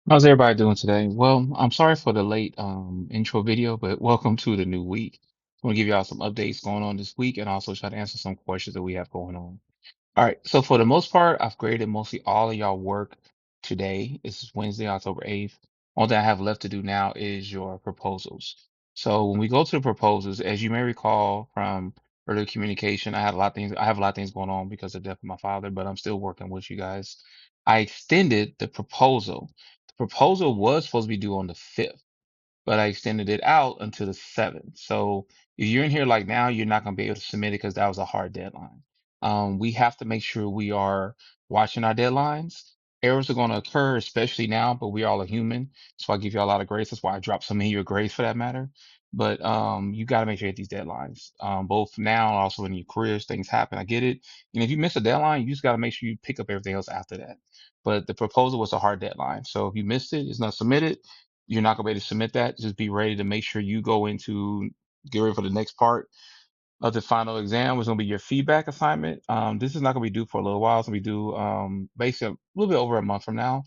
How's everybody doing today? Well, I'm sorry for the late intro video, but welcome to the new week. I want to give y'all some updates going on this week and also try to answer some questions that we have going on. All right. So for the most part, I've graded mostly all of y'all work today. This is Wednesday, October 8th. All that I have left to do now is your proposals. So when we go to the proposals, as you may recall from earlier communication, I have a lot of things going on because of the death of my father, but I'm still working with you guys. I extended the proposal. The proposal was supposed to be due on the 5th, but I extended it out until the 7th. So if you're in here like now, you're not going to be able to submit it because that was a hard deadline. We have to make sure we are watching our deadlines. Errors are going to occur, especially now, but we all are human. So I give you a lot of grace. That's why I dropped some of your grace for that matter. But you got to make sure you hit these deadlines, both now and also in your careers. Things happen. I get it. And if you miss a deadline, you just got to make sure you pick up everything else after that. But the proposal was a hard deadline. So if you missed it, it's not submitted, you're not gonna be able to submit that. Just be ready to make sure you go into get ready for the next part of the final exam, was gonna be your feedback assignment. This is not gonna be due for a little while. It's gonna be due basically a little bit over a month from now.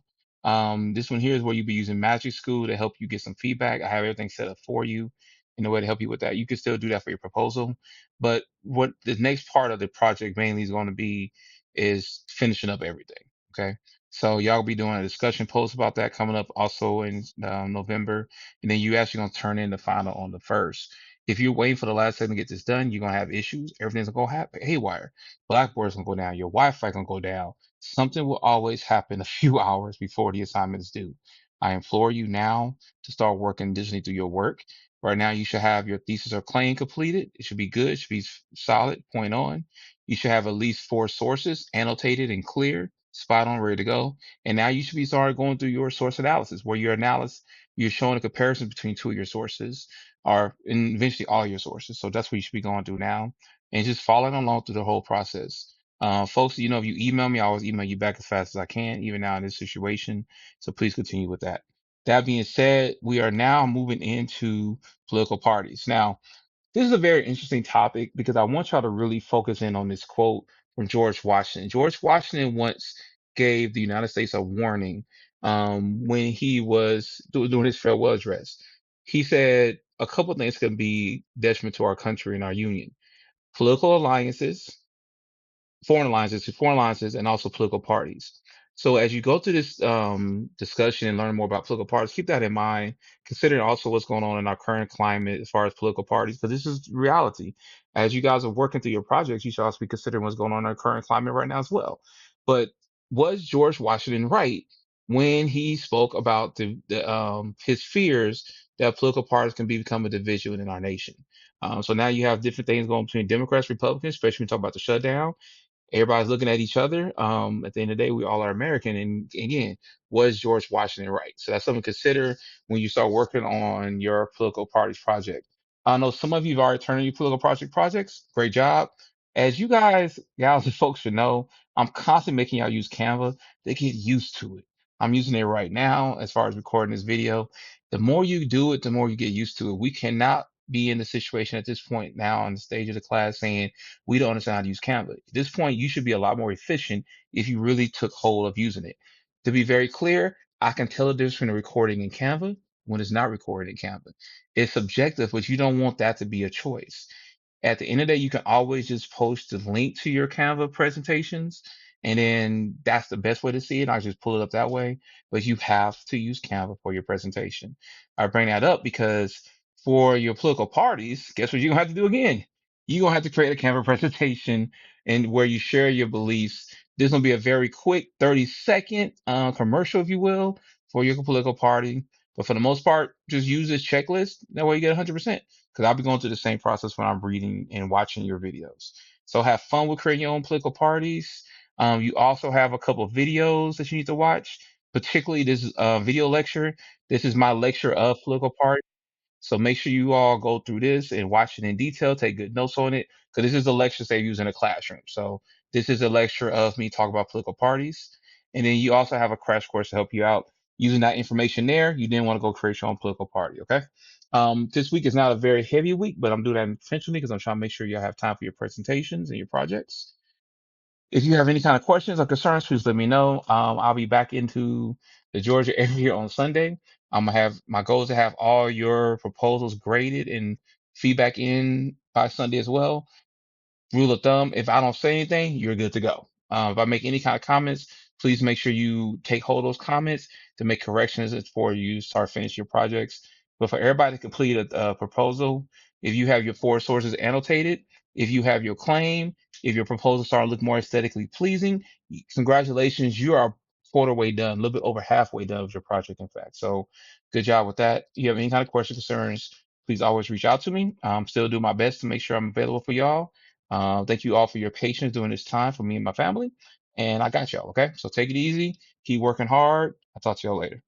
This one here is where you'll be using Magic School to help you get some feedback. I have everything set up for you in a way to help you with that. You can still do that for your proposal, but what the next part of the project mainly is going to be is finishing up everything. Okay. So y'all will be doing a discussion post about that coming up also in November, and then you actually gonna turn in the final on the 1st. If you're waiting for the last second to get this done, you're gonna have issues. Everything's gonna go happen haywire. Blackboard's gonna go down. Your Wi-Fi gonna go down. Something will always happen a few hours before the assignment is due. I implore you now to start working diligently through your work. Right now, you should have your thesis or claim completed. It should be good. It should be solid, point on. You should have at least 4 sources annotated and clear, spot on, ready to go. And now you should be started going through your source analysis, where your analysis, you're showing a comparison between two of your sources or and eventually all your sources. So that's what you should be going through now and just following along through the whole process. Folks, if you email me, I always email you back as fast as I can, even now in this situation. So please continue with that. That being said, we are now moving into political parties. Now, this is a very interesting topic because I want y'all to really focus in on this quote from George Washington. George Washington once gave the United States a warning when he was doing his farewell address. He said a couple of things can be detriment to our country and our union: political alliances, foreign alliances, and also political parties. So as you go through this discussion and learn more about political parties, keep that in mind, considering also what's going on in our current climate as far as political parties, because this is reality. As you guys are working through your projects, you should also be considering what's going on in our current climate right now as well. But was George Washington right when he spoke about his fears that political parties can become a division in our nation? So now you have different things going between Democrats, Republicans, especially when you talk about the shutdown. Everybody's looking at each other. At the end of the day, we all are American. And again, was George Washington right? So that's something to consider when you start working on your political parties project. I know some of you have already turned in your political projects. Great job. As you guys, gals and folks should know, I'm constantly making y'all use Canva. They get used to it. I'm using it right now as far as recording this video. The more you do it, the more you get used to it. We cannot be in the situation at this point now on the stage of the class saying we don't understand how to use Canva. At this point, you should be a lot more efficient if you really took hold of using it. To be very clear, I can tell the difference between a recording in Canva when it's not recorded in Canva. It's subjective, but you don't want that to be a choice. At the end of the day, you can always just post the link to your Canva presentations, and then that's the best way to see it. I just pull it up that way, but you have to use Canva for your presentation. I bring that up because for your political parties, guess what you're gonna have to do again? You're gonna have to create a Canva presentation and where you share your beliefs. There's gonna be a very quick 30-second commercial, if you will, for your political party. But for the most part, just use this checklist. That way you get 100%. Because I'll be going through the same process when I'm reading and watching your videos. So have fun with creating your own political parties. You also have a couple of videos that you need to watch, particularly this video lecture. This is my lecture of political parties. So make sure you all go through this and watch it in detail, take good notes on it, because this is the lectures they use in a classroom. So this is a lecture of me talking about political parties. And then you also have a crash course to help you out using that information there. You didn't want to go create your own political party, okay? This week is not a very heavy week, but I'm doing that intentionally because I'm trying to make sure y'all have time for your presentations and your projects. If you have any kind of questions or concerns, please let me know. I'll be back into the Georgia area on Sunday. I'm gonna have my goal is to have all your proposals graded and feedback in by Sunday as well. Rule of thumb, if I don't say anything, you're good to go. If I make any kind of comments, please make sure you take hold of those comments to make corrections before you start finishing your projects. But for everybody to complete a proposal, if you have your four sources annotated, if you have your claim, if your proposal start to look more aesthetically pleasing, congratulations, you are quarter way done, a little bit over halfway done with your project, in fact. So good job with that. If you have any kind of questions, concerns, please always reach out to me. Still do my best to make sure I'm available for y'all. Thank you all for your patience during this time for me and my family. And I got y'all. Okay. So take it easy. Keep working hard. I'll talk to y'all later.